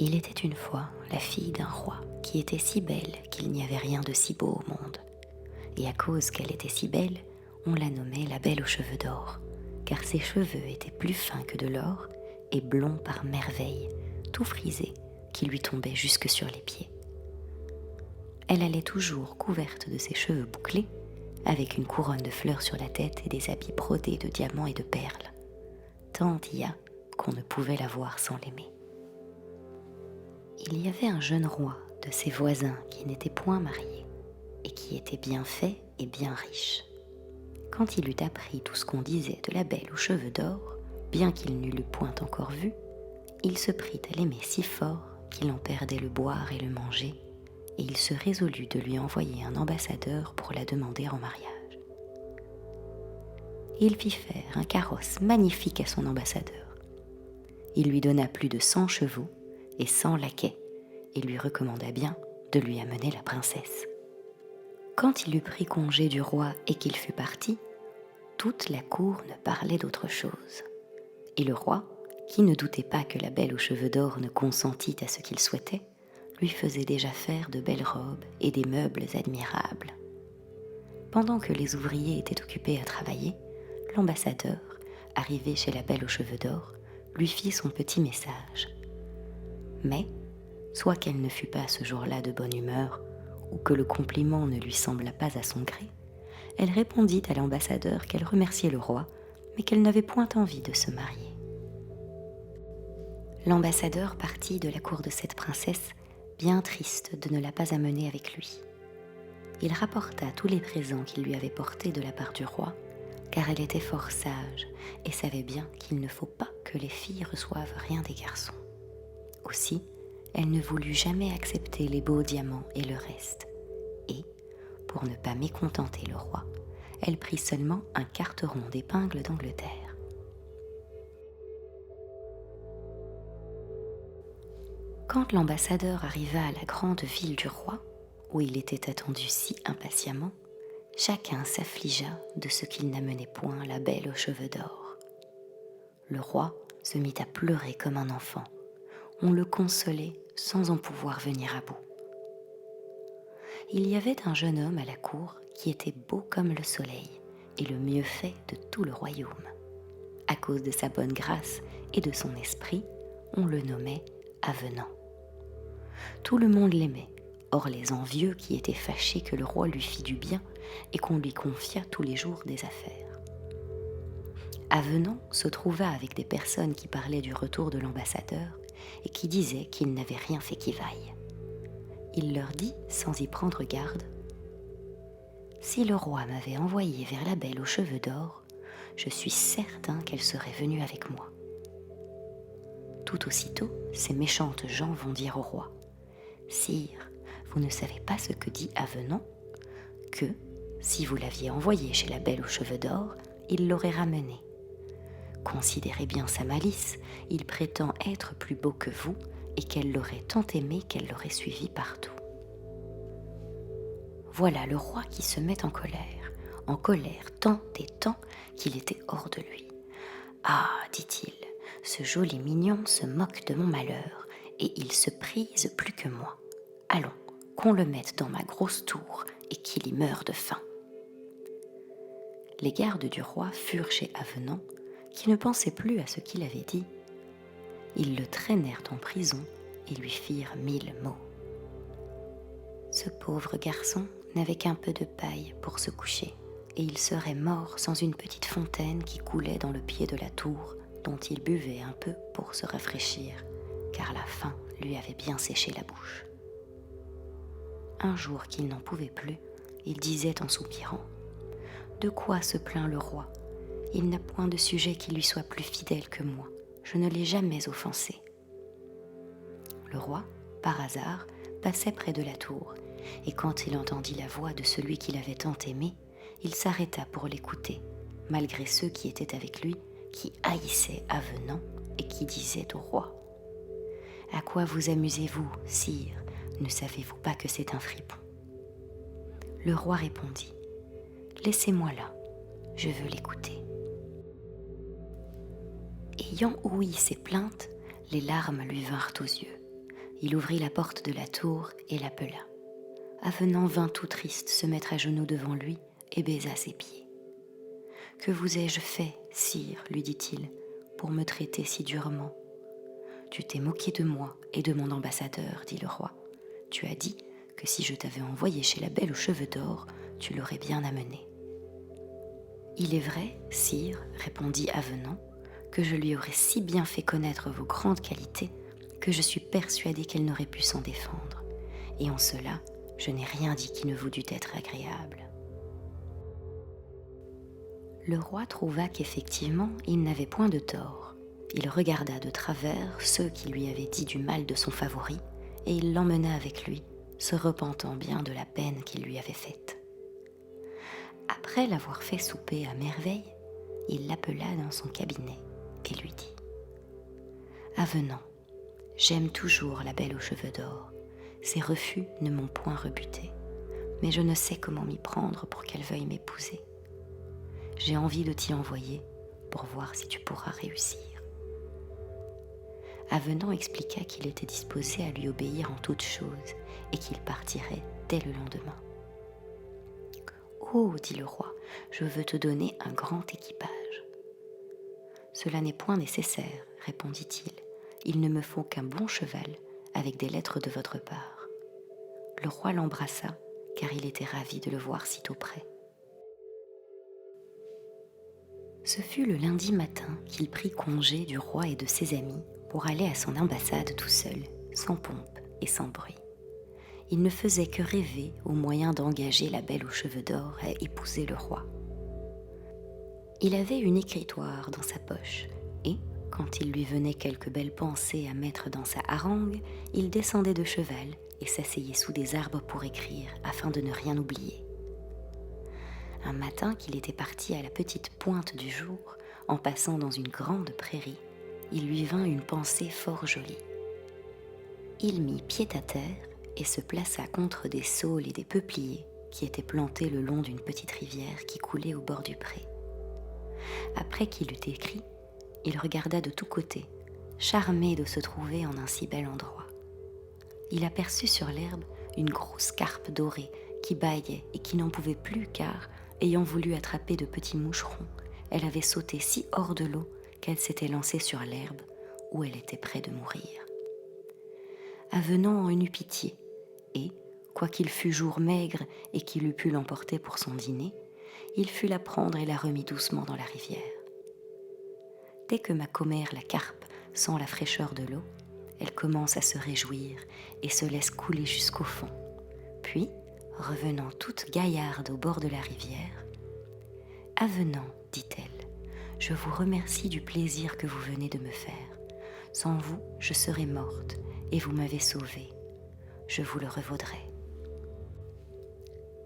Il était une fois la fille d'un roi qui était si belle qu'il n'y avait rien de si beau au monde. Et à cause qu'elle était si belle, on la nommait la belle aux cheveux d'or, car ses cheveux étaient plus fins que de l'or et blonds par merveille, tout frisés, qui lui tombaient jusque sur les pieds. Elle allait toujours couverte de ses cheveux bouclés, avec une couronne de fleurs sur la tête et des habits brodés de diamants et de perles. Tant il y a qu'on ne pouvait la voir sans l'aimer. Il y avait un jeune roi de ses voisins qui n'était point marié et qui était bien fait et bien riche. Quand il eut appris tout ce qu'on disait de la belle aux cheveux d'or, bien qu'il ne l'eût point encore vue, il se prit à l'aimer si fort qu'il en perdait le boire et le manger, et il se résolut de lui envoyer un ambassadeur pour la demander en mariage. Il fit faire un carrosse magnifique à son ambassadeur. Il lui donna plus de 100 chevaux et 100 laquais, et lui recommanda bien de lui amener la princesse. Quand il eut pris congé du roi et qu'il fut parti, toute la cour ne parlait d'autre chose. Et le roi, qui ne doutait pas que la belle aux cheveux d'or ne consentît à ce qu'il souhaitait, lui faisait déjà faire de belles robes et des meubles admirables. Pendant que les ouvriers étaient occupés à travailler, l'ambassadeur, arrivé chez la belle aux cheveux d'or, lui fit son petit message. Mais, soit qu'elle ne fût pas ce jour-là de bonne humeur, ou que le compliment ne lui sembla pas à son gré, elle répondit à l'ambassadeur qu'elle remerciait le roi, mais qu'elle n'avait point envie de se marier. L'ambassadeur partit de la cour de cette princesse, bien triste de ne la pas amener avec lui. Il rapporta tous les présents qu'il lui avait portés de la part du roi, car elle était fort sage et savait bien qu'il ne faut pas que les filles reçoivent rien des garçons. Aussi, elle ne voulut jamais accepter les beaux diamants et le reste. Et, pour ne pas mécontenter le roi, elle prit seulement un carteron d'épingles d'Angleterre. Quand l'ambassadeur arriva à la grande ville du roi, où il était attendu si impatiemment, chacun s'affligea de ce qu'il n'amenait point la belle aux cheveux d'or. Le roi se mit à pleurer comme un enfant. On le consolait sans en pouvoir venir à bout. Il y avait un jeune homme à la cour qui était beau comme le soleil et le mieux fait de tout le royaume. À cause de sa bonne grâce et de son esprit, on le nommait Avenant. Tout le monde l'aimait, hors les envieux qui étaient fâchés que le roi lui fît du bien et qu'on lui confiât tous les jours des affaires. Avenant se trouva avec des personnes qui parlaient du retour de l'ambassadeur et qui disaient qu'il n'avait rien fait qui vaille. Il leur dit, sans y prendre garde, « Si le roi m'avait envoyé vers la belle aux cheveux d'or, je suis certain qu'elle serait venue avec moi. » Tout aussitôt, ces méchantes gens vont dire au roi, « Sire, vous ne savez pas ce que dit Avenant, que, si vous l'aviez envoyé chez la belle aux cheveux d'or, il l'aurait ramené. Considérez bien sa malice, il prétend être plus beau que vous et qu'elle l'aurait tant aimé qu'elle l'aurait suivi partout. » Voilà le roi qui se met en colère tant et tant qu'il était hors de lui. « Ah, dit-il, ce joli mignon se moque de mon malheur et il se prise plus que moi. Allons, qu'on le mette dans ma grosse tour et qu'il y meure de faim. » Les gardes du roi furent chez Avenant, qui ne pensait plus à ce qu'il avait dit. Ils le traînèrent en prison et lui firent 1000 maux. Ce pauvre garçon n'avait qu'un peu de paille pour se coucher, et il serait mort sans une petite fontaine qui coulait dans le pied de la tour, dont il buvait un peu pour se rafraîchir, car la faim lui avait bien séché la bouche. Un jour qu'il n'en pouvait plus, il disait en soupirant, « De quoi se plaint le roi ? Il n'a point de sujet qui lui soit plus fidèle que moi. Je ne l'ai jamais offensé. » Le roi, par hasard, passait près de la tour, et quand il entendit la voix de celui qu'il avait tant aimé, il s'arrêta pour l'écouter, malgré ceux qui étaient avec lui, qui haïssaient Avenant et qui disaient au roi, « À quoi vous amusez-vous, sire ? Ne savez-vous pas que c'est un fripon ?» Le roi répondit, « Laissez-moi là, je veux l'écouter. » Ayant ouï ces plaintes, les larmes lui vinrent aux yeux. Il ouvrit la porte de la tour et l'appela. Avenant vint tout triste se mettre à genoux devant lui et baisa ses pieds. « Que vous ai-je fait, sire, lui dit-il, pour me traiter si durement ? Tu t'es moqué de moi et de mon ambassadeur, dit le roi. Tu as dit que si je t'avais envoyé chez la belle aux cheveux d'or, tu l'aurais bien amenée. Il est vrai, sire, répondit Avenant, que je lui aurais si bien fait connaître vos grandes qualités que je suis persuadée qu'elle n'aurait pu s'en défendre. Et en cela, je n'ai rien dit qui ne vous dût être agréable. » Le roi trouva qu'effectivement, il n'avait point de tort. Il regarda de travers ceux qui lui avaient dit du mal de son favori, et il l'emmena avec lui, se repentant bien de la peine qu'il lui avait faite. Après l'avoir fait souper à merveille, il l'appela dans son cabinet et lui dit « Avenant, j'aime toujours la belle aux cheveux d'or. Ses refus ne m'ont point rebuté, mais je ne sais comment m'y prendre pour qu'elle veuille m'épouser. J'ai envie de t'y envoyer pour voir si tu pourras réussir. » Avenant expliqua qu'il était disposé à lui obéir en toutes choses et qu'il partirait dès le lendemain. « Oh, dit le roi, je veux te donner un grand équipage. »« Cela n'est point nécessaire, répondit-il. Il ne me faut qu'un bon cheval avec des lettres de votre part. » Le roi l'embrassa, car il était ravi de le voir sitôt près. Ce fut le lundi matin qu'il prit congé du roi et de ses amis pour aller à son ambassade tout seul, sans pompe et sans bruit. Il ne faisait que rêver au moyen d'engager la belle aux cheveux d'or à épouser le roi. Il avait une écritoire dans sa poche, et, quand il lui venait quelque belle pensée à mettre dans sa harangue, il descendait de cheval et s'asseyait sous des arbres pour écrire, afin de ne rien oublier. Un matin qu'il était parti à la petite pointe du jour, en passant dans une grande prairie, il lui vint une pensée fort jolie. Il mit pied à terre et se plaça contre des saules et des peupliers qui étaient plantés le long d'une petite rivière qui coulait au bord du pré. Après qu'il eut écrit, il regarda de tous côtés, charmé de se trouver en un si bel endroit. Il aperçut sur l'herbe une grosse carpe dorée qui bâillait et qui n'en pouvait plus car, ayant voulu attraper de petits moucherons, elle avait sauté si hors de l'eau qu'elle s'était lancée sur l'herbe où elle était près de mourir. Avenant en eut pitié et, quoiqu'il fût jour maigre et qu'il eût pu l'emporter pour son dîner, il fut la prendre et la remit doucement dans la rivière. Dès que ma commère, la carpe, sent la fraîcheur de l'eau, elle commence à se réjouir et se laisse couler jusqu'au fond. Puis, revenant toute gaillarde au bord de la rivière, « Avenant, dit-elle, je vous remercie du plaisir que vous venez de me faire. Sans vous, je serais morte et vous m'avez sauvée. Je vous le revaudrai. »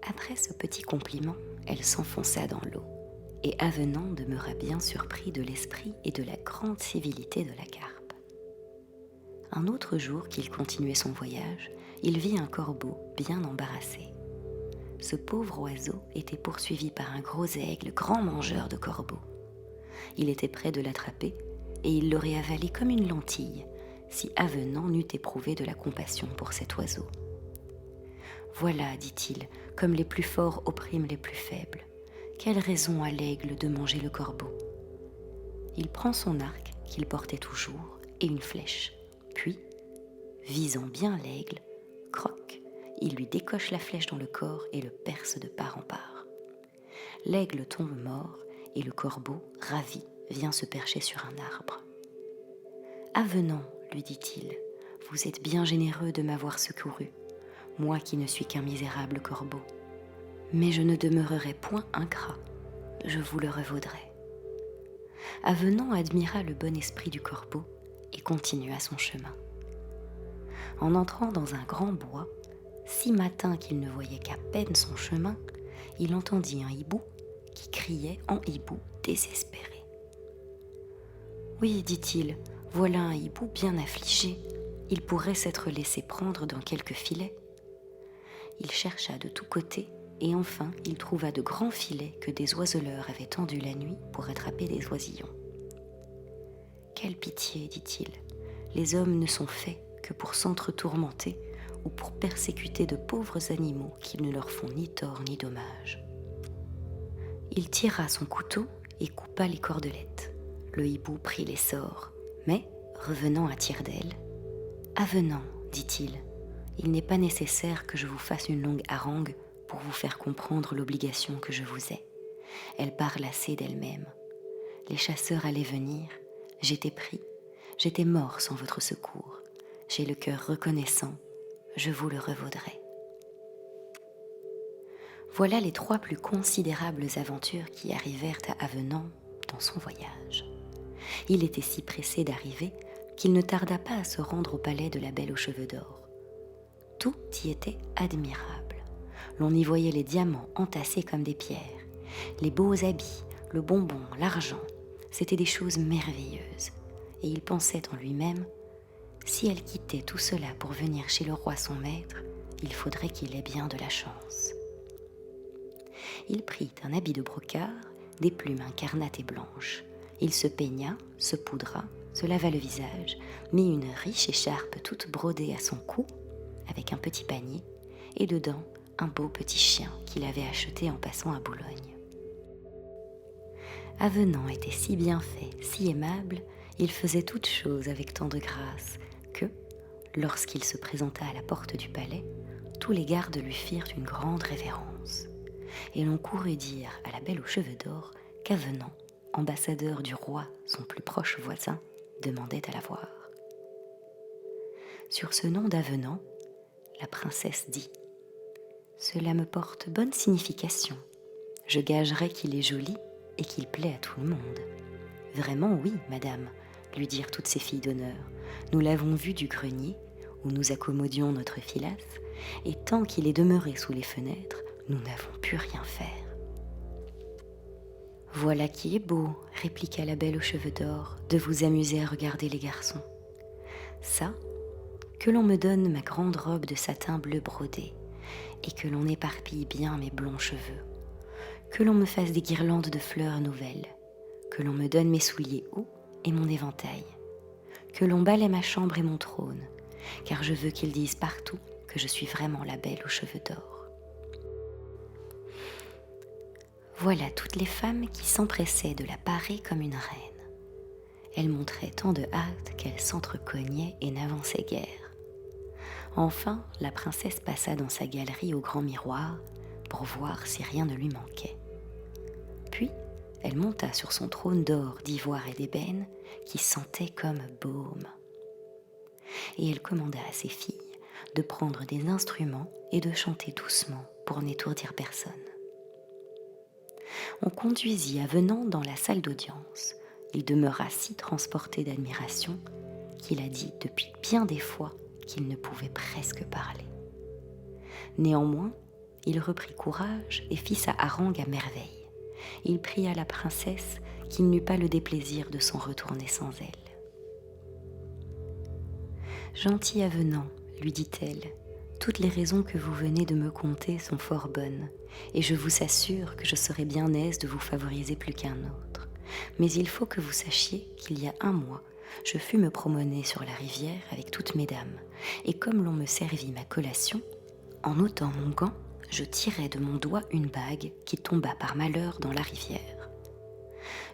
Après ce petit compliment, elle s'enfonça dans l'eau, et Avenant demeura bien surpris de l'esprit et de la grande civilité de la carpe. Un autre jour qu'il continuait son voyage, il vit un corbeau bien embarrassé. Ce pauvre oiseau était poursuivi par un gros aigle, grand mangeur de corbeaux. Il était près de l'attraper, et il l'aurait avalé comme une lentille, si Avenant n'eût éprouvé de la compassion pour cet oiseau. « Voilà, dit-il, comme les plus forts oppriment les plus faibles. Quelle raison a l'aigle de manger le corbeau ?» Il prend son arc, qu'il portait toujours, et une flèche. Puis, visant bien l'aigle, croc, il lui décoche la flèche dans le corps et le perce de part en part. L'aigle tombe mort, et le corbeau, ravi, vient se percher sur un arbre. « Avenant, lui dit-il, vous êtes bien généreux de m'avoir secouru, moi qui ne suis qu'un misérable corbeau. Mais je ne demeurerai point ingrat, je vous le revaudrai. » Avenant admira le bon esprit du corbeau et continua son chemin. En entrant dans un grand bois, si matin qu'il ne voyait qu'à peine son chemin, il entendit un hibou qui criait en hibou désespéré. « Oui, dit-il, voilà un hibou bien affligé, il pourrait s'être laissé prendre dans quelque filet. » Il chercha de tous côtés et enfin il trouva de grands filets que des oiseleurs avaient tendus la nuit pour attraper des oisillons. « Quelle pitié, dit-il, les hommes ne sont faits que pour s'entre-tourmenter ou pour persécuter de pauvres animaux qui ne leur font ni tort ni dommage. Il tira son couteau et coupa les cordelettes. Le hibou prit l'essor, mais, revenant à tire-d'aile, « Avenant, dit-il, il n'est pas nécessaire que je vous fasse une longue harangue pour vous faire comprendre l'obligation que je vous ai. Elle parle assez d'elle-même. Les chasseurs allaient venir, j'étais pris, j'étais mort sans votre secours. J'ai le cœur reconnaissant, je vous le revaudrai. » Voilà les 3 plus considérables aventures qui arrivèrent à Avenant dans son voyage. Il était si pressé d'arriver qu'il ne tarda pas à se rendre au palais de la Belle aux cheveux d'or. Tout y était admirable. L'on y voyait les diamants entassés comme des pierres, les beaux habits, le bonbon, l'argent. C'étaient des choses merveilleuses. Et il pensait en lui-même, si elle quittait tout cela pour venir chez le roi son maître, il faudrait qu'il ait bien de la chance. Il prit un habit de brocart, des plumes incarnates et blanches. Il se peigna, se poudra, se lava le visage, mit une riche écharpe toute brodée à son cou, avec un petit panier, et dedans un beau petit chien qu'il avait acheté en passant à Boulogne. Avenant était si bien fait, si aimable, il faisait toutes choses avec tant de grâce que, lorsqu'il se présenta à la porte du palais, tous les gardes lui firent une grande révérence. Et l'on courut dire à la Belle aux cheveux d'or qu'Avenant, ambassadeur du roi, son plus proche voisin, demandait à la voir. Sur ce nom d'Avenant, la princesse dit « Cela me porte bonne signification. Je gagerais qu'il est joli et qu'il plaît à tout le monde. » « Vraiment oui, madame, » lui dirent toutes ces filles d'honneur. « Nous l'avons vu du grenier, où nous accommodions notre filasse, et tant qu'il est demeuré sous les fenêtres, nous n'avons pu rien faire. »« Voilà qui est beau, » répliqua la Belle aux cheveux d'or, « de vous amuser à regarder les garçons. Ça, que l'on me donne ma grande robe de satin bleu brodé, et que l'on éparpille bien mes blonds cheveux, que l'on me fasse des guirlandes de fleurs nouvelles, que l'on me donne mes souliers hauts et mon éventail, que l'on balaie ma chambre et mon trône, car je veux qu'ils disent partout que je suis vraiment la Belle aux cheveux d'or. » Voilà toutes les femmes qui s'empressaient de la parer comme une reine. Elle montrait tant de hâte qu'elle s'entrecognait et n'avançait guère. Enfin, la princesse passa dans sa galerie au grand miroir pour voir si rien ne lui manquait. Puis, elle monta sur son trône d'or, d'ivoire et d'ébène qui sentait comme baume. Et elle commanda à ses filles de prendre des instruments et de chanter doucement pour n'étourdir personne. On conduisit Avenant dans la salle d'audience. Il demeura si transporté d'admiration qu'il a dit depuis bien des fois qu'il ne pouvait presque parler. Néanmoins, il reprit courage et fit sa harangue à merveille. Il pria la princesse qu'il n'eût pas le déplaisir de s'en retourner sans elle. « Gentil Avenant, lui dit-elle, toutes les raisons que vous venez de me conter sont fort bonnes, et je vous assure que je serai bien aise de vous favoriser plus qu'un autre. Mais il faut que vous sachiez qu'il y a 1 mois, je fus me promener sur la rivière avec toutes mes dames, et comme l'on me servit ma collation, en ôtant mon gant, je tirai de mon doigt une bague qui tomba par malheur dans la rivière.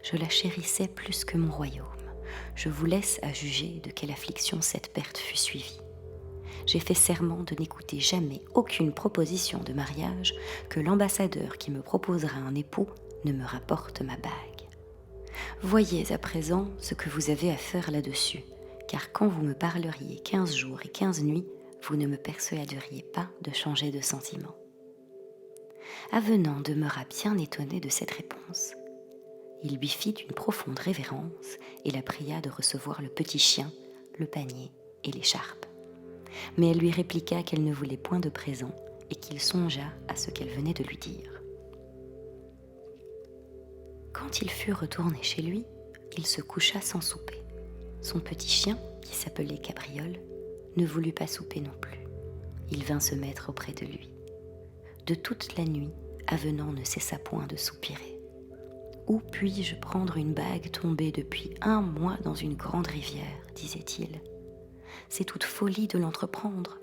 Je la chérissais plus que mon royaume. Je vous laisse à juger de quelle affliction cette perte fut suivie. J'ai fait serment de n'écouter jamais aucune proposition de mariage que l'ambassadeur qui me proposera un époux ne me rapporte ma bague. Voyez à présent ce que vous avez à faire là-dessus, car quand vous me parleriez 15 jours et 15 nuits, vous ne me persuaderiez pas de changer de sentiment. » Avenant demeura bien étonné de cette réponse. Il lui fit une profonde révérence et la pria de recevoir le petit chien, le panier et l'écharpe. Mais elle lui répliqua qu'elle ne voulait point de présent et qu'il songeât à ce qu'elle venait de lui dire. Quand il fut retourné chez lui, il se coucha sans souper. Son petit chien, qui s'appelait Cabriole, ne voulut pas souper non plus. Il vint se mettre auprès de lui. De toute la nuit, Avenant ne cessa point de soupirer. « Où puis-je prendre une bague tombée depuis 1 mois dans une grande rivière ?» disait-il. c'est toute folie de l'entreprendre.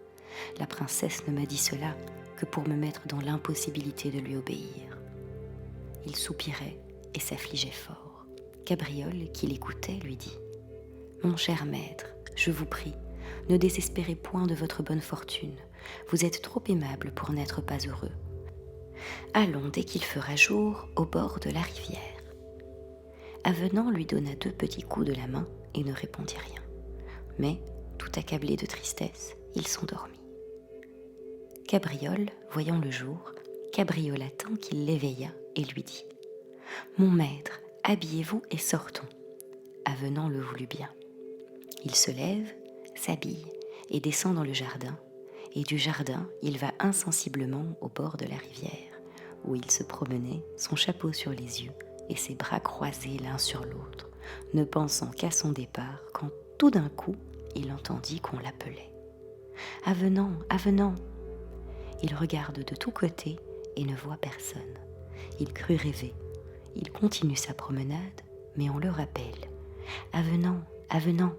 La princesse ne m'a dit cela que pour me mettre dans l'impossibilité de lui obéir. » Il soupirait et s'affligeait fort. Cabriole, qui l'écoutait, lui dit : « Mon cher maître, je vous prie, ne désespérez point de votre bonne fortune. Vous êtes trop aimable pour n'être pas heureux. Allons dès qu'il fera jour au bord de la rivière. » Avenant lui donna 2 petits coups de la main et ne répondit rien. Mais, tout accablé de tristesse, il s'endormit. Cabriole, voyant le jour, cabriola tant qu'il l'éveilla et lui dit : « Mon maître, habillez-vous et sortons. » Avenant le voulut bien. Il se lève, s'habille et descend dans le jardin, et du jardin il va insensiblement au bord de la rivière, où il se promenait, son chapeau sur les yeux et ses bras croisés l'un sur l'autre, ne pensant qu'à son départ, quand tout d'un coup il entendit qu'on l'appelait. « Avenant, Avenant !» Il regarde de tous côtés et ne voit personne. Il crut rêver. Il continue sa promenade, mais on le rappelle. « Avenant, Avenant !»«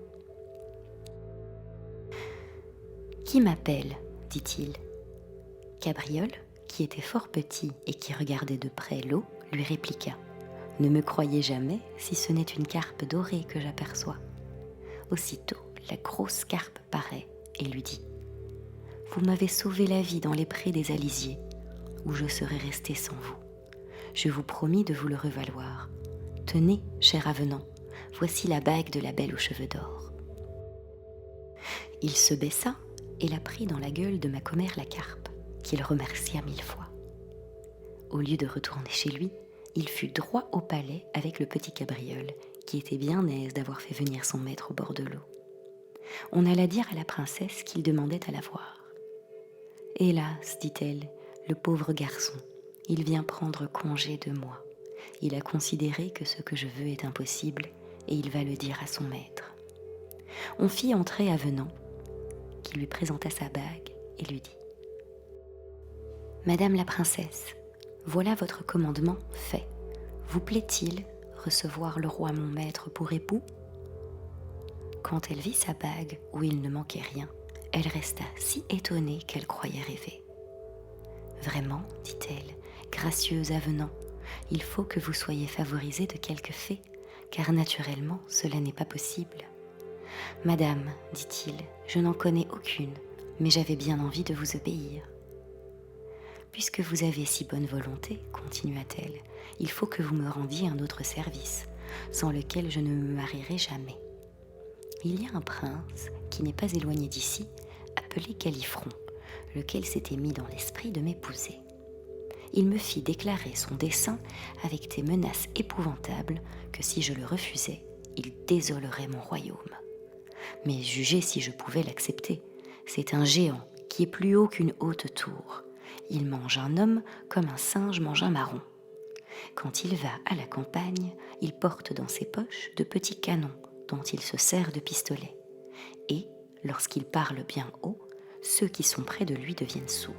Qui m'appelle ?» dit-il. Cabriole, qui était fort petit et qui regardait de près l'eau, lui répliqua : « Ne me croyez jamais si ce n'est une carpe dorée que j'aperçois. » Aussitôt, la grosse carpe paraît et lui dit : « Vous m'avez sauvé la vie dans les prés des Alisiers, où je serais resté sans vous. Je vous promis de vous le revaloir. Tenez, cher Avenant, voici la bague de la belle aux cheveux d'or. » Il se baissa et la prit dans la gueule de ma commère la carpe, qu'il remercia 1000 fois. Au lieu de retourner chez lui, il fut droit au palais avec le petit cabriole, qui était bien aise d'avoir fait venir son maître au bord de l'eau. On alla dire à la princesse qu'il demandait à la voir. « Hélas, dit-elle, le pauvre garçon, il vient prendre congé de moi. Il a considéré que ce que je veux est impossible, et il va le dire à son maître. » On fit entrer Avenant, qui lui présenta sa bague et lui dit : « Madame la princesse, voilà votre commandement fait. Vous plaît-il recevoir le roi mon maître pour époux ? » Quand elle vit sa bague où il ne manquait rien, elle resta si étonnée qu'elle croyait rêver. « Vraiment, dit-elle, gracieux Avenant, il faut que vous soyez favorisé de quelque fée, car naturellement cela n'est pas possible. »« Madame, dit-il, je n'en connais aucune, mais j'avais bien envie de vous obéir. »« Puisque vous avez si bonne volonté, continua-t-elle, il faut que vous me rendiez un autre service, sans lequel je ne me marierai jamais. Il y a un prince qui n'est pas éloigné d'ici, appelé Galifron, lequel s'était mis dans l'esprit de m'épouser. Il me fit déclarer son dessein avec des menaces épouvantables que si je le refusais, il désolerait mon royaume. Mais jugez si je pouvais l'accepter. C'est un géant qui est plus haut qu'une haute tour. Il mange un homme comme un singe mange un marron. Quand il va à la campagne, il porte dans ses poches de petits canons dont il se sert de pistolets. Et, lorsqu'il parle bien haut, ceux qui sont près de lui deviennent sourds.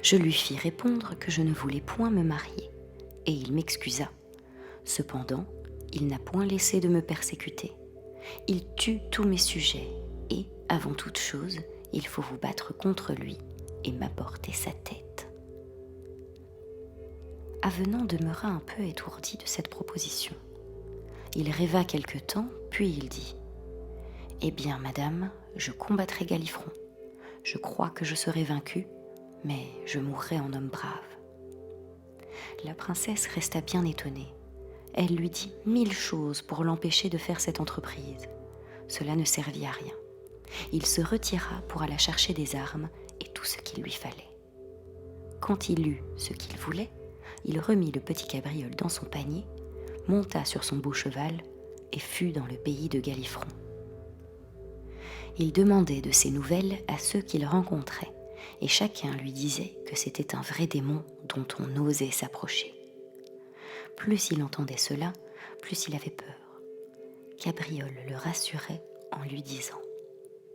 Je lui fis répondre que je ne voulais point me marier, et il m'excusa. Cependant, il n'a point laissé de me persécuter. Il tue tous mes sujets, et, avant toute chose, il faut vous battre contre lui et m'apporter sa tête. » Avenant demeura un peu étourdi de cette proposition. Il rêva quelque temps, puis il dit : « Eh bien, madame, je combattrai Galifron. Je crois que je serai vaincu, mais je mourrai en homme brave. » La princesse resta bien étonnée. Elle lui dit 1000 choses pour l'empêcher de faire cette entreprise. Cela ne servit à rien. Il se retira pour aller chercher des armes et tout ce qu'il lui fallait. Quand il eut ce qu'il voulait, il remit le petit cabriole dans son panier, monta sur son beau cheval et fut dans le pays de Galifron. Il demandait de ses nouvelles à ceux qu'il rencontrait, et chacun lui disait que c'était un vrai démon dont on n'osait s'approcher. Plus il entendait cela, plus il avait peur. Cabriole le rassurait en lui disant :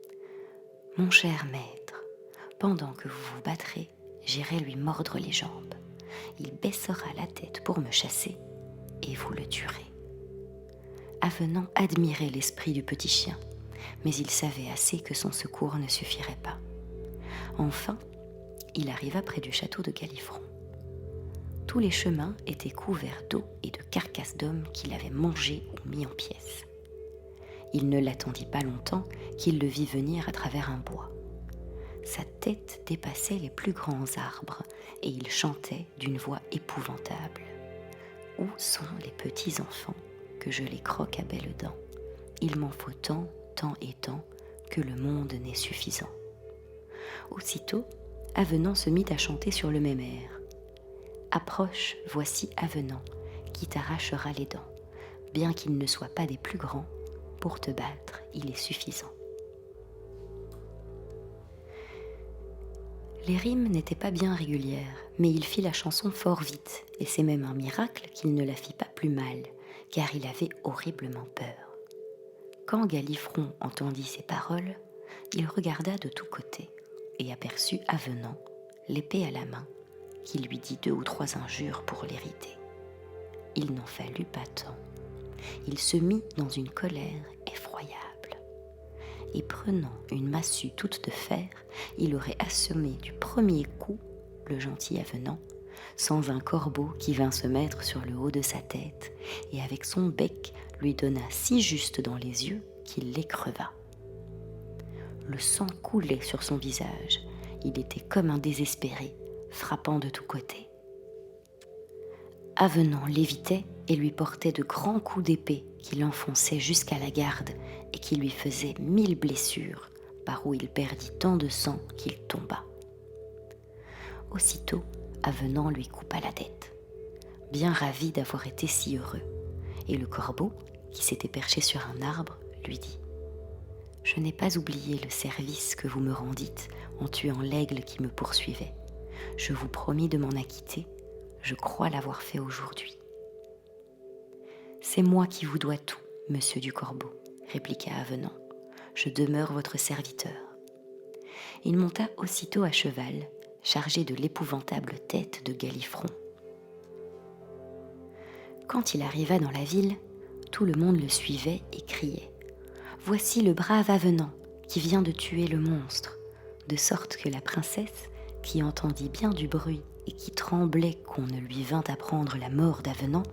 « Mon cher maître, pendant que vous vous battrez, j'irai lui mordre les jambes. Il baissera la tête pour me chasser, et vous le tuerez. » Avenant admirait l'esprit du petit chien. mais il savait assez que son secours ne suffirait pas. Enfin, il arriva près du château de Galifron. Tous les chemins étaient couverts d'eau et de carcasses d'hommes qu'il avait mangés ou mis en pièces. Il ne l'attendit pas longtemps qu'il le vit venir à travers un bois. Sa tête dépassait les plus grands arbres et il chantait d'une voix épouvantable. « Où sont les petits enfants que je les croque à belles dents? Il m'en faut tant, tant et tant, que le monde n'est suffisant. » Aussitôt, Avenant se mit à chanter sur le même air. « Approche, voici Avenant, qui t'arrachera les dents. Bien qu'il ne soit pas des plus grands, pour te battre, il est suffisant. » Les rimes n'étaient pas bien régulières, mais il fit la chanson fort vite, et c'est même un miracle qu'il ne la fit pas plus mal, car il avait horriblement peur. Quand Galifron entendit ces paroles, il regarda de tous côtés, et aperçut Avenant, l'épée à la main, qui lui dit 2 ou 3 injures pour l'irriter. Il n'en fallut pas tant. Il se mit dans une colère effroyable. Et prenant une massue toute de fer, il aurait assommé du premier coup le gentil Avenant, sans un corbeau qui vint se mettre sur le haut de sa tête, et avec son bec lui donna si juste dans les yeux qu'il les creva. Le sang coulait sur son visage, il était comme un désespéré, frappant de tous côtés. Avenant l'évitait et lui portait de grands coups d'épée qui l'enfonçaient jusqu'à la garde et qui lui faisaient 1000 blessures, par où il perdit tant de sang qu'il tomba. Aussitôt, Avenant lui coupa la tête, bien ravi d'avoir été si heureux, et le corbeau, qui s'était perché sur un arbre, lui dit « Je n'ai pas oublié le service que vous me rendîtes en tuant l'aigle qui me poursuivait. Je vous promis de m'en acquitter. Je crois l'avoir fait aujourd'hui. »« C'est moi qui vous dois tout, monsieur du Corbeau, » répliqua Avenant. « Je demeure votre serviteur. » Il monta aussitôt à cheval, chargé de l'épouvantable tête de Galifron. Quand il arriva dans la ville, tout le monde le suivait et criait « Voici le brave Avenant qui vient de tuer le monstre », de sorte que la princesse, qui entendit bien du bruit et qui tremblait qu'on ne lui vînt apprendre la mort d'Avenant,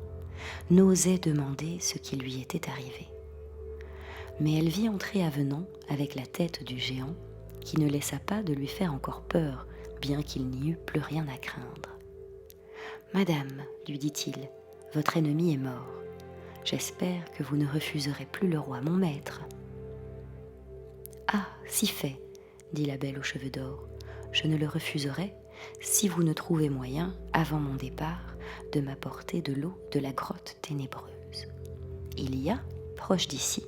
n'osait demander ce qui lui était arrivé. Mais elle vit entrer Avenant avec la tête du géant, qui ne laissa pas de lui faire encore peur, bien qu'il n'y eût plus rien à craindre. « Madame, lui dit-il, votre ennemi est mort. J'espère que vous ne refuserez plus le roi mon maître. »« Ah, si fait, dit la belle aux cheveux d'or, je ne le refuserai si vous ne trouvez moyen, avant mon départ, de m'apporter de l'eau de la grotte ténébreuse. Il y a, proche d'ici,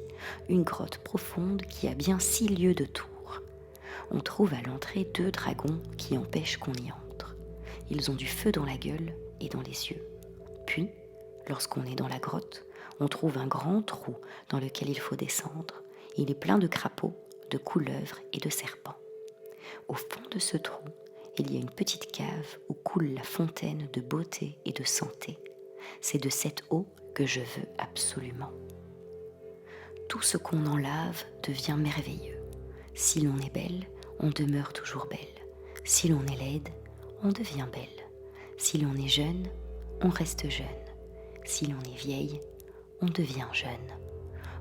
une grotte profonde qui a bien 6 lieues de tour. On trouve à l'entrée 2 dragons qui empêchent qu'on y entre. Ils ont du feu dans la gueule et dans les yeux. Puis, lorsqu'on est dans la grotte, on trouve un grand trou dans lequel il faut descendre. Il est plein de crapauds, de couleuvres et de serpents. Au fond de ce trou, il y a une petite cave où coule la fontaine de beauté et de santé. C'est de cette eau que je veux absolument. Tout ce qu'on en lave devient merveilleux. Si l'on est belle, on demeure toujours belle. Si l'on est laide, on devient belle. Si l'on est jeune, on reste jeune. Si l'on est vieille, on devient jeune.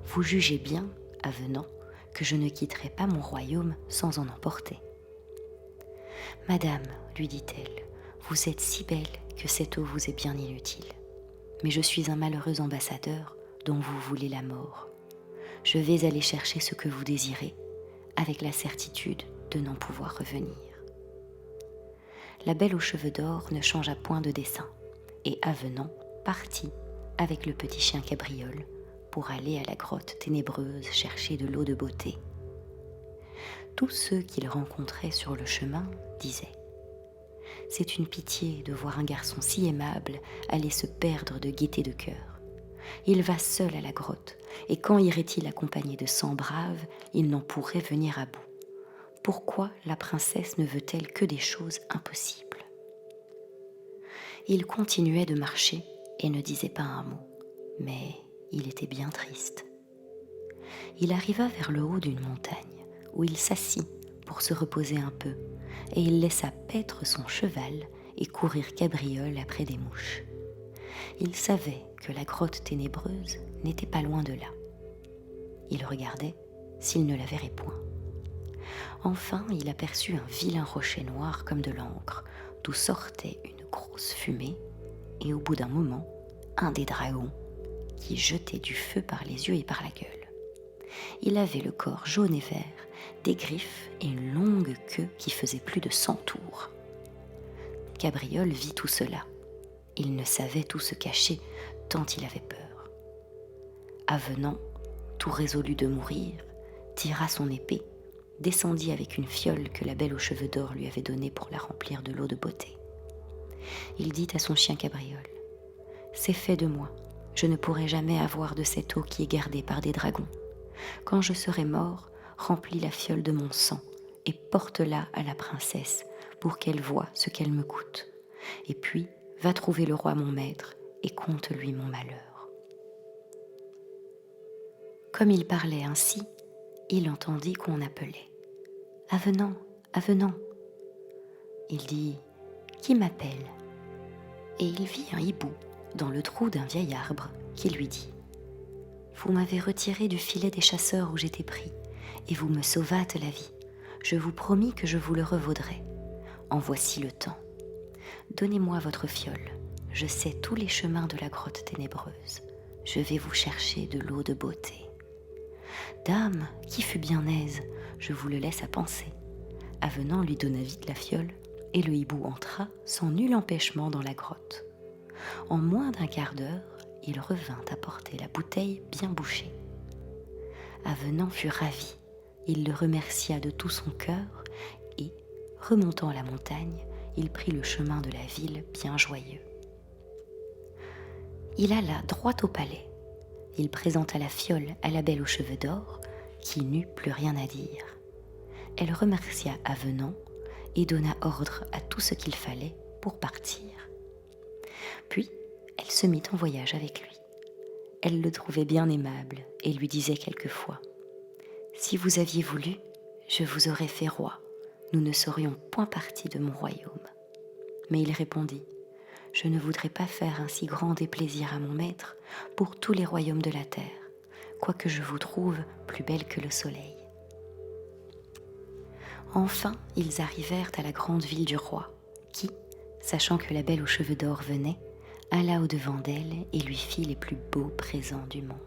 Vous jugez bien, Avenant, que je ne quitterai pas mon royaume sans en emporter. « Madame, lui dit-elle, vous êtes si belle que cette eau vous est bien inutile. Mais je suis un malheureux ambassadeur dont vous voulez la mort. Je vais aller chercher ce que vous désirez, avec la certitude de n'en pouvoir revenir. » La belle aux cheveux d'or ne changea point de dessein, et Avenant partit avec le petit chien cabriole pour aller à la grotte ténébreuse chercher de l'eau de beauté. Tous ceux qu'il rencontrait sur le chemin disaient « C'est une pitié de voir un garçon si aimable aller se perdre de gaieté de cœur. Il va seul à la grotte, et quand irait-il accompagné de 100 braves, il n'en pourrait venir à bout. Pourquoi la princesse ne veut-elle que des choses impossibles ?» Il continuait de marcher et ne disait pas un mot, mais il était bien triste. il arriva vers le haut d'une montagne, où il s'assit pour se reposer un peu, et il laissa paître son cheval et courir cabriole après des mouches. Il savait que la grotte ténébreuse n'était pas loin de là. Il regardait s'il ne la verrait point. Enfin, il aperçut un vilain rocher noir comme de l'encre, d'où sortait une grosse fumée, et au bout d'un moment, un des dragons qui jetait du feu par les yeux et par la gueule. Il avait le corps jaune et vert, des griffes et une longue queue qui faisait plus de 100 tours. Cabriole vit tout cela. Il ne savait où se cacher, tant il avait peur. Avenant, tout résolu de mourir, tira son épée, descendit avec une fiole que la belle aux cheveux d'or lui avait donnée pour la remplir de l'eau de beauté. Il dit à son chien Cabriole : « C'est fait de moi, je ne pourrai jamais avoir de cette eau qui est gardée par des dragons. Quand je serai mort, remplis la fiole de mon sang et porte-la à la princesse pour qu'elle voie ce qu'elle me coûte. Et puis, va trouver le roi mon maître et conte-lui mon malheur. » Comme il parlait ainsi, il entendit qu'on appelait : « Avenant, Avenant !» Il dit : « Qui m'appelle ?» Et il vit un hibou dans le trou d'un vieil arbre qui lui dit : « Vous m'avez retiré du filet des chasseurs où j'étais pris, et vous me sauvâtes la vie. Je vous promis que je vous le revaudrai. En voici le temps. Donnez-moi votre fiole. Je sais tous les chemins de la grotte ténébreuse. Je vais vous chercher de l'eau de beauté. » « Dame, qui fut bien aise, je vous le laisse à penser. » Avenant lui donna vite la fiole, et le hibou entra sans nul empêchement dans la grotte. En moins d'un quart d'heure, il revint apporter la bouteille bien bouchée. Avenant fut ravi, il le remercia de tout son cœur, et, remontant la montagne, il prit le chemin de la ville bien joyeux. Il alla droit au palais. Il présenta la fiole à la belle aux cheveux d'or, qui n'eut plus rien à dire. Elle remercia Avenant et donna ordre à tout ce qu'il fallait pour partir. Puis, elle se mit en voyage avec lui. Elle le trouvait bien aimable et lui disait quelquefois : « Si vous aviez voulu, je vous aurais fait roi. Nous ne serions point partis de mon royaume. » Mais il répondit : « Je ne voudrais pas faire un si grand déplaisir à mon maître pour tous les royaumes de la terre, quoique je vous trouve plus belle que le soleil. » Enfin, ils arrivèrent à la grande ville du roi, qui, sachant que la belle aux cheveux d'or venait, alla au-devant d'elle et lui fit les plus beaux présents du monde.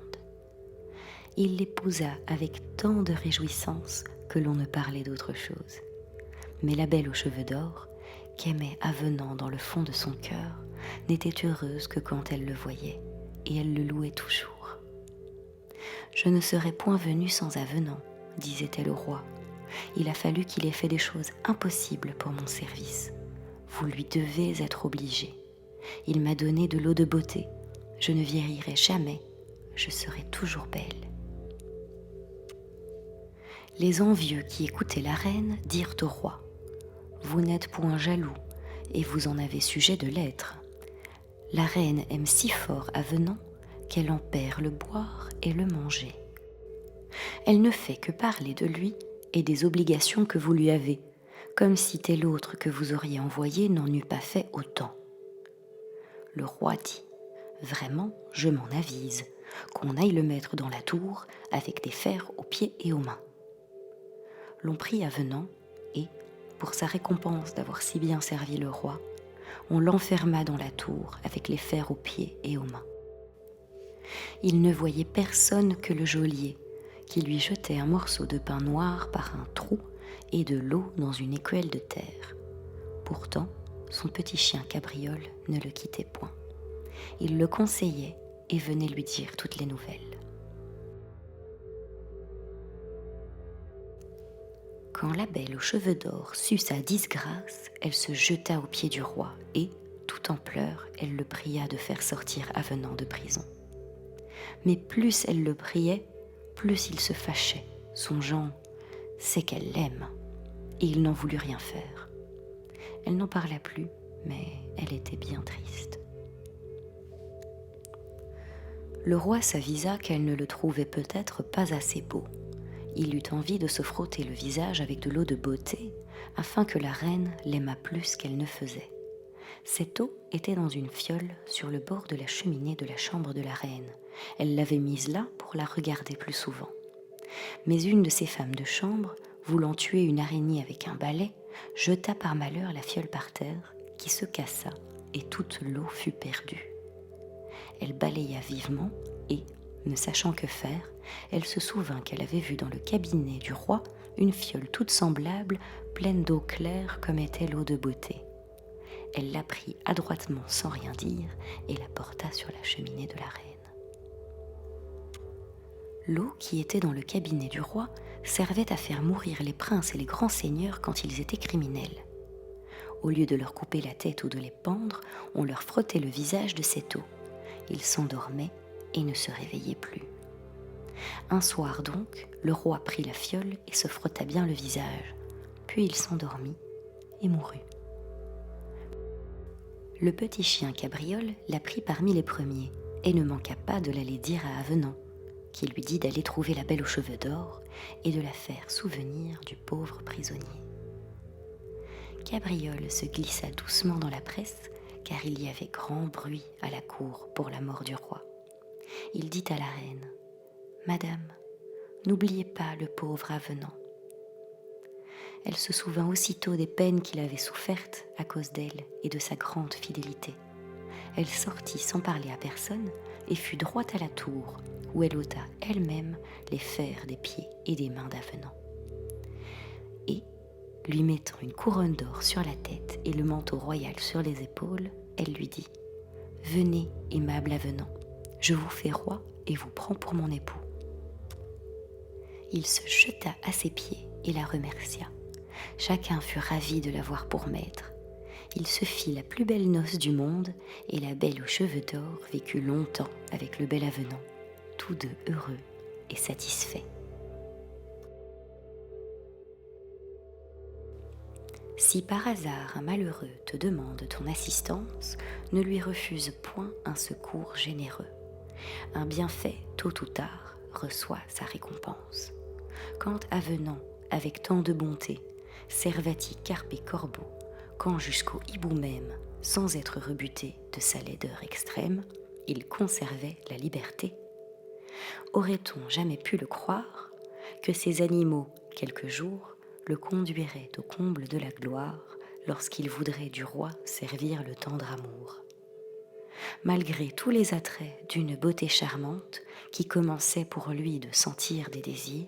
Il l'épousa avec tant de réjouissance que l'on ne parlait d'autre chose. Mais la belle aux cheveux d'or, qu'aimait Avenant dans le fond de son cœur, n'était heureuse que quand elle le voyait, et elle le louait toujours. « Je ne serais point venue sans Avenant, » disait-elle au roi. « Il a fallu qu'il ait fait des choses impossibles pour mon service. Vous lui devez être obligé. Il m'a donné de l'eau de beauté. Je ne vieillirai jamais. Je serai toujours belle. » Les envieux qui écoutaient la reine dirent au roi : « Vous n'êtes point jaloux, et vous en avez sujet de l'être. La reine aime si fort Avenant qu'elle en perd le boire et le manger. Elle ne fait que parler de lui et des obligations que vous lui avez, comme si tel autre que vous auriez envoyé n'en eût pas fait autant. » Le roi dit : « Vraiment, je m'en avise, qu'on aille le mettre dans la tour avec des fers aux pieds et aux mains. » L'on prit Avenant et, pour sa récompense d'avoir si bien servi le roi, on l'enferma dans la tour avec les fers aux pieds et aux mains. Il ne voyait personne que le geôlier, qui lui jetait un morceau de pain noir par un trou et de l'eau dans une écuelle de terre. Pourtant, son petit chien Cabriole ne le quittait point. Il le conseillait et venait lui dire toutes les nouvelles. Quand la belle aux cheveux d'or sut sa disgrâce, elle se jeta aux pieds du roi et, tout en pleurs, elle le pria de faire sortir Avenant de prison. Mais plus elle le priait, plus il se fâchait, songeant « c'est qu'elle l'aime », et il n'en voulut rien faire. Elle n'en parla plus, mais elle était bien triste. Le roi s'avisa qu'elle ne le trouvait peut-être pas assez beau. Il eut envie de se frotter le visage avec de l'eau de beauté, afin que la reine l'aimât plus qu'elle ne faisait. Cette eau était dans une fiole sur le bord de la cheminée de la chambre de la reine. Elle l'avait mise là pour la regarder plus souvent. Mais une de ses femmes de chambre, voulant tuer une araignée avec un balai, jeta par malheur la fiole par terre, qui se cassa, et toute l'eau fut perdue. Elle balaya vivement et, ne sachant que faire, elle se souvint qu'elle avait vu dans le cabinet du roi une fiole toute semblable, pleine d'eau claire comme était l'eau de beauté. Elle la prit adroitement sans rien dire et la porta sur la cheminée de la reine. L'eau qui était dans le cabinet du roi servait à faire mourir les princes et les grands seigneurs quand ils étaient criminels. Au lieu de leur couper la tête ou de les pendre, on leur frottait le visage de cette eau. Ils s'endormaient et ne se réveillaient plus. Un soir donc, le roi prit la fiole et se frotta bien le visage, puis il s'endormit et mourut. Le petit chien Cabriole la prit parmi les premiers et ne manqua pas de l'aller dire à Avenant, qui lui dit d'aller trouver la belle aux cheveux d'or et de la faire souvenir du pauvre prisonnier. Cabriole se glissa doucement dans la presse, car il y avait grand bruit à la cour pour la mort du roi. Il dit à la reine : « Madame, n'oubliez pas le pauvre Avenant. » Elle se souvint aussitôt des peines qu'il avait souffertes à cause d'elle et de sa grande fidélité. Elle sortit sans parler à personne et fut droite à la tour, où elle ôta elle-même les fers des pieds et des mains d'Avenant. Et, lui mettant une couronne d'or sur la tête et le manteau royal sur les épaules, elle lui dit : « Venez, aimable Avenant, je vous fais roi et vous prends pour mon époux. » Il se jeta à ses pieds et la remercia. Chacun fut ravi de l'avoir pour maître. Il se fit la plus belle noce du monde, et la belle aux cheveux d'or vécut longtemps avec le bel Avenant, tous deux heureux et satisfaits. Si par hasard un malheureux te demande ton assistance, ne lui refuse point un secours généreux. Un bienfait, tôt ou tard, reçoit sa récompense. Quand Avenant, avec tant de bonté, servati carpe et corbeau, quand jusqu'au hibou même, sans être rebuté de sa laideur extrême, il conservait la liberté. Aurait-on jamais pu le croire que ces animaux, quelques jours, le conduiraient au comble de la gloire lorsqu'il voudrait du roi servir le tendre amour. Malgré tous les attraits d'une beauté charmante qui commençait pour lui de sentir des désirs,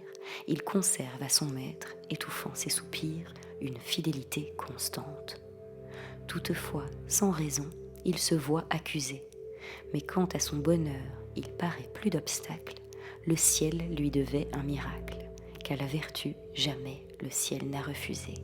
il conserve à son maître, étouffant ses soupirs, une fidélité constante. Toutefois, sans raison, il se voit accusé, mais quant à son bonheur, il paraît plus d'obstacles, le ciel lui devait un miracle, qu'à la vertu jamais le ciel n'a refusé.